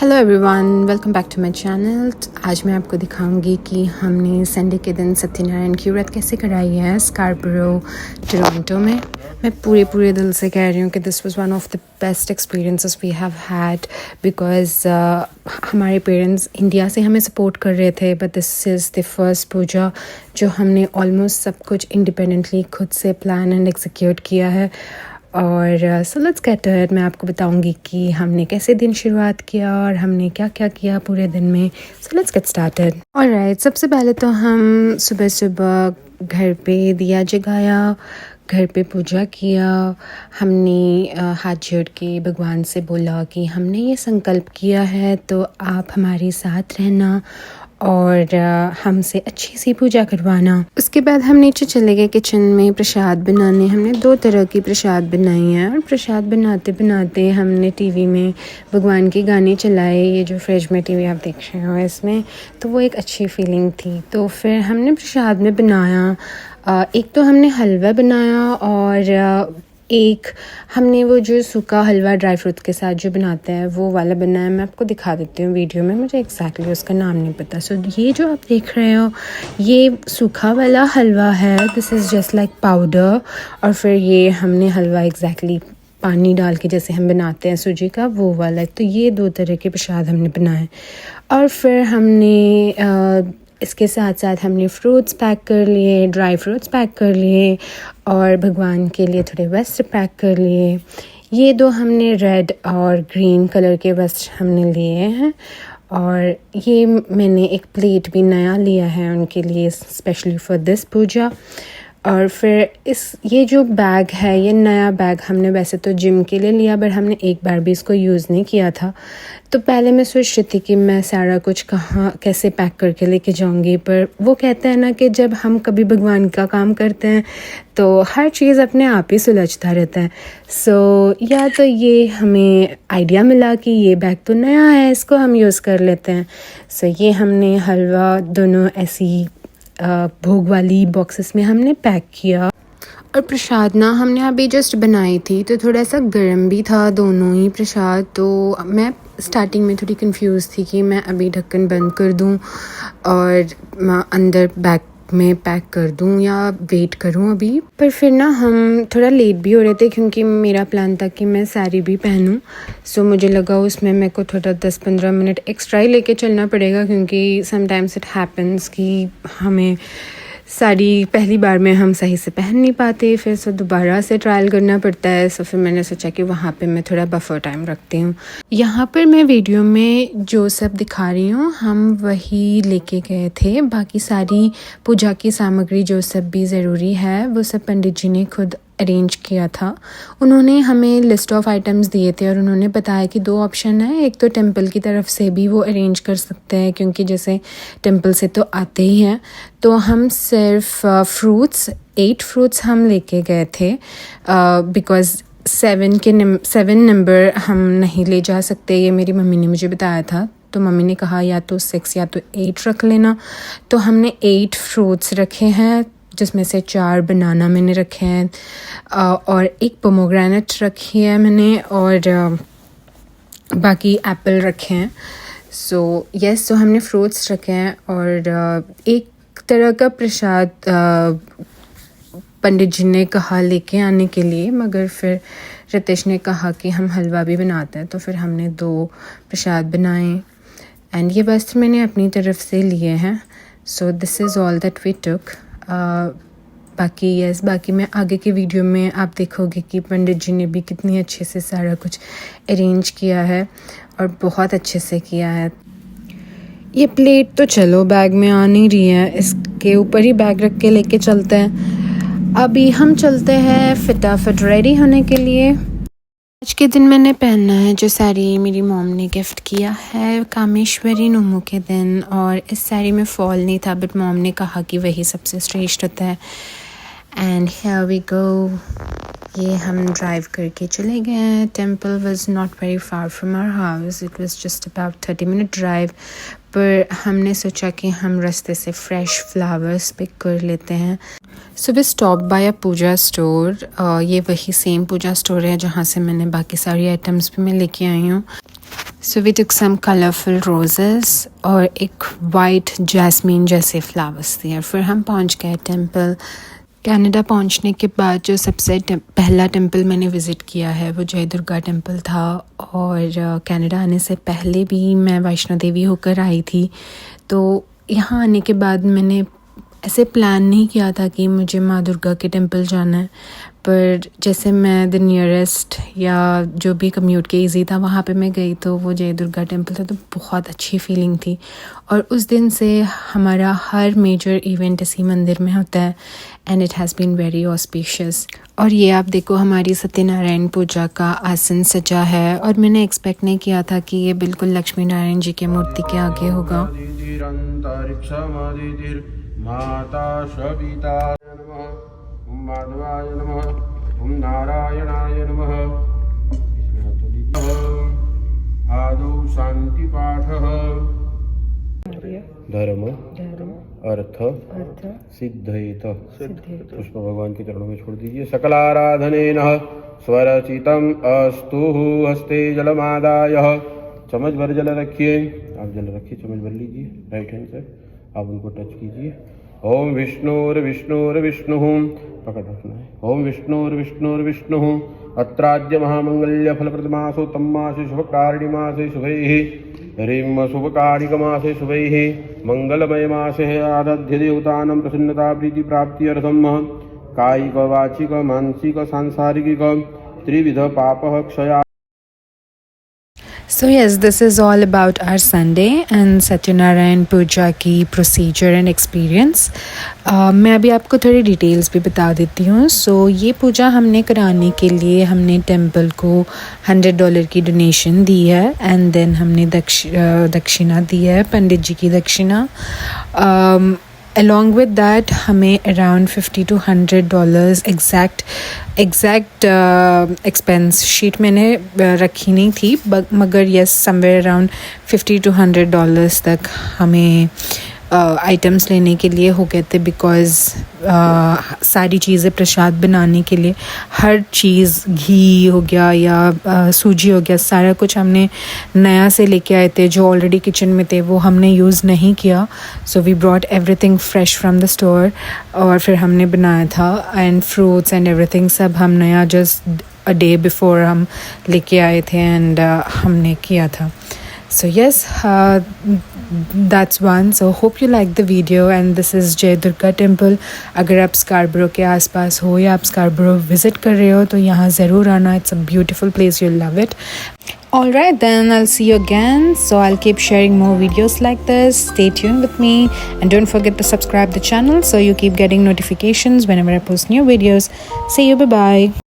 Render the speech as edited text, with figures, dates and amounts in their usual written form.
Hello everyone, welcome back to my channel. आज मैं आपको दिखाऊंगी कि हमने संडे के दिन सत्यनारायण की व्रत कैसे कराई है स्कारबरो टोरंटो में। मैं पूरे दिल से कह रही हूँ कि this was one of the best experiences we have had because हमारे पेरेंट्स इंडिया से हमें सपोर्ट कर रहे थे, but this is the first puja जो हमने ऑलमोस्ट सब कुछ इंडिपेंडेंटली खुद से प्लान एंड एग्जीक्यूट किया है। और सो लेट्स गेट इट। मैं आपको बताऊंगी कि हमने कैसे दिन शुरुआत किया और हमने क्या क्या किया पूरे दिन में। So let's get started. Alright, सबसे पहले तो हम सुबह सुबह घर पे दिया जगाया, घर पे पूजा किया। हमने हाथ जोड़ के भगवान से बोला कि हमने ये संकल्प किया है तो आप हमारे साथ रहना और हमसे अच्छी सी पूजा करवाना। उसके बाद हम नीचे चले गए किचन में प्रसाद बनाने। हमने 2 तरह की प्रसाद बनाई है और प्रसाद बनाते बनाते हमने टीवी में भगवान के गाने चलाए। ये जो फ्रिज में टीवी आप देख रहे हो इसमें, तो वो एक अच्छी फीलिंग थी। तो फिर हमने प्रसाद में बनाया, एक तो हमने हलवा बनाया और एक हमने वो जो सूखा हलवा ड्राई फ्रूट के साथ जो बनाते हैं वो वाला बनाया। मैं आपको दिखा देती हूँ वीडियो में, मुझे एग्जैक्टली उसका नाम नहीं पता। सो ये जो आप देख रहे हो ये सूखा वाला हलवा है, this is just like powder. और फिर ये हमने हलवा एग्जैक्टली पानी डाल के जैसे हम बनाते हैं सूजी का, वो वाला है। तो ये 2 तरह के प्रसाद हमने बनाए। और फिर हमने इसके साथ साथ हमने फ्रूट्स पैक कर लिए, ड्राई फ्रूट्स पैक कर लिए और भगवान के लिए थोड़े वस्त्र पैक कर लिए। ये 2 हमने रेड और ग्रीन कलर के वस्त्र हमने लिए हैं। और ये मैंने एक प्लेट भी नया लिया है उनके लिए स्पेशली फॉर दिस पूजा। और फिर ये जो बैग है, ये नया बैग हमने वैसे तो जिम के लिए लिया, बट हमने एक बार भी इसको यूज़ नहीं किया था। तो पहले मैं सोच रही थी कि मैं सारा कुछ कहाँ कैसे पैक करके लेके जाऊंगी, पर वो कहते हैं ना कि जब हम कभी भगवान का काम करते हैं तो हर चीज़ अपने आप ही सुलझता रहता है। या तो ये हमें आइडिया मिला कि ये बैग तो नया है, इसको हम यूज़ कर लेते हैं। ये हमने हलवा दोनों ऐसी भोग वाली बॉक्सेस में हमने पैक किया। और प्रसाद ना हमने अभी जस्ट बनाई थी तो थोड़ा सा गर्म भी था दोनों ही प्रसाद। तो मैं स्टार्टिंग में थोड़ी कंफ्यूज थी कि मैं अभी ढक्कन बंद कर दूं और अंदर बैग में पैक कर दूं या वेट करूं अभी। पर फिर ना हम थोड़ा लेट भी हो रहे थे क्योंकि मेरा प्लान था कि मैं साड़ी भी पहनूं। मुझे लगा उसमें मेरे को थोड़ा 10-15 मिनट एक्स्ट्रा ही लेके चलना पड़ेगा क्योंकि समटाइम्स इट हैपन्स कि हमें साड़ी पहली बार में हम सही से पहन नहीं पाते, फिर दोबारा से ट्रायल करना पड़ता है। फिर मैंने सोचा कि वहाँ पे मैं थोड़ा बफर टाइम रखती हूँ। यहाँ पर मैं वीडियो में जो सब दिखा रही हूँ हम वही लेके गए थे। बाकी सारी पूजा की सामग्री जो सब भी ज़रूरी है वो सब पंडित जी ने खुद अरेंज किया था। उन्होंने हमें लिस्ट ऑफ आइटम्स दिए थे और उन्होंने बताया कि 2 ऑप्शन है, एक तो टेंपल की तरफ से भी वो अरेंज कर सकते हैं क्योंकि जैसे टेंपल से तो आते ही हैं। तो हम सिर्फ 8 फ्रूट्स हम लेके गए थे बिकॉज़ 7 नंबर हम नहीं ले जा सकते, ये मेरी मम्मी ने मुझे बताया था। तो मम्मी ने कहा या तो 6 या तो 8 रख लेना। तो हमने 8 फ्रूट्स रखे हैं जिसमें से 4 बनाना मैंने रखे हैं और एक पोमोग्रेनेट रखी है मैंने और बाकी एप्पल रखे हैं। सो हमने फ्रूट्स रखे हैं और एक तरह का प्रसाद पंडित जी ने कहा लेके आने के लिए, मगर फिर रितेश ने कहा कि हम हलवा भी बनाते हैं तो फिर हमने 2 प्रसाद बनाए। एंड ये वस्त्र मैंने अपनी तरफ से लिए हैं। This is all that we took. बाकी मैं आगे की वीडियो में आप देखोगे कि पंडित जी ने भी कितनी अच्छे से सारा कुछ अरेंज किया है और बहुत अच्छे से किया है। ये प्लेट तो चलो बैग में आ नहीं रही है, इसके ऊपर ही बैग रख के लेके चलते हैं। अभी हम चलते हैं फटाफट रेडी होने के लिए। आज के दिन मैंने पहनना है जो साड़ी मेरी मॉम ने गिफ्ट किया है कामेश्वरी नोमो के दिन, और इस साड़ी में फॉल नहीं था बट मॉम ने कहा कि वही सबसे श्रेष्ठ होता है। And here we go. ये हम ड्राइव करके चले गए हैं। Temple was not very far from our house, it was just about 30 minute drive. पर हमने सोचा कि हम रास्ते से फ्रेश फ्लावर्स पिक कर लेते हैं। We stop by a puja store. ये वही सेम पूजा स्टोर है जहाँ से मैंने बाकी सारी आइटम्स भी मैं लेके आई हूँ। So we took some colorful roses और एक वाइट जैस्मीन जैसे फ्लावर्स थे और फिर हम पहुंच गए टेंपल। कनाडा पहुंचने के बाद जो सबसे पहला टेंपल मैंने विज़िट किया है वो जय दुर्गा टेंपल था। और कनाडा आने से पहले भी मैं वैष्णो देवी होकर आई थी, तो यहाँ आने के बाद मैंने ऐसे प्लान नहीं किया था कि मुझे माँ दुर्गा के टेंपल जाना है, पर जैसे मैं द नियरेस्ट या जो भी कम्यूट के ईज़ी था वहाँ पे मैं गई तो वो जय दुर्गा टेंपल था, तो बहुत अच्छी फीलिंग थी। और उस दिन से हमारा हर मेजर इवेंट इसी मंदिर में होता है and it has been very auspicious. और ये आप देखो हमारी सत्यनारायण पूजा का आसन सजा है और मैंने एक्सपेक्ट नहीं किया था कि ये बिल्कुल लक्ष्मी नारायण जी की मूर्ति के आगे होगा। माता सविता नमः, ओम माधवाय नमः, ओम नारायणाय नमः। आदौ शांति पाठः। धर्म अर्थ सिद्धयेत। पुष्प भगवान के चरणों में छोड़ दीजिए। सकलाराधनेन स्वरचितम अस्तु। हस्ते जलमादाय। चम्मच भर जल रखिए, आप जल रखिए, चम्मच भर लीजिए राइट हैंड से, आप उनको टच कीजिए। ओम विष्णुर्विष्णुर्विष्णु, पकड़ रखना है। ओम विष्णुर्विष्णुर्विष्णु। अत्राज्य महामंगल्य फलप्रदमासो तम्मासे शुभकारिणी मासे शुभैः। ह्रीं शुभकारिक मासे शुभैः मंगलमय मासे आराध्य देवतानां प्रसन्नता प्रीति प्राप्ति अर्थम कायिक वाचिक मानसिक सांसारिक त्रिविध पापः क्षया। So yes, this is all about our Sunday and Satyanarayan पूजा की प्रोसीजर एंड एक्सपीरियंस। मैं अभी आपको थोड़ी डिटेल्स भी बता देती हूँ। सो ये पूजा हमने कराने के लिए हमने टेंपल को $100 की डोनेशन दी है एंड देन हमने दक्षिणा दी है, पंडित जी की दक्षिणा। अलॉन्ग विद दैट हमें around $50 to $100 exact expense sheet मैंने रखी नहीं थी, मगर यस समवेयर अराउंड $50 to $100 तक हमें आइटम्स लेने के लिए हो गए थे, बिकॉज़ सारी चीज़ें प्रसाद बनाने के लिए हर चीज़, घी हो गया या सूजी हो गया, सारा कुछ हमने नया से लेके आए थे। जो ऑलरेडी किचन में थे वो हमने यूज़ नहीं किया। So we brought everything fresh from the store और फिर हमने बनाया था। एंड फ्रूट्स एंड एवरीथिंग सब हम नया जस्ट अ डे बिफोर हम लेके आए थे एंड हमने किया था। So yes, that's one. So hope you like the video and this is जय दुर्गा टेम्पल। अगर आप स्कारबरो के आसपास हो या आप स्कारबरो विज़िट कर रहे हो तो यहाँ ज़रूर आना। It's a beautiful place, you'll love it. Alright then, I'll see you again. So I'll keep sharing more videos like this. Stay tuned with me and don't forget to subscribe the channel so you keep getting notifications whenever I post new videos. See you, bye bye.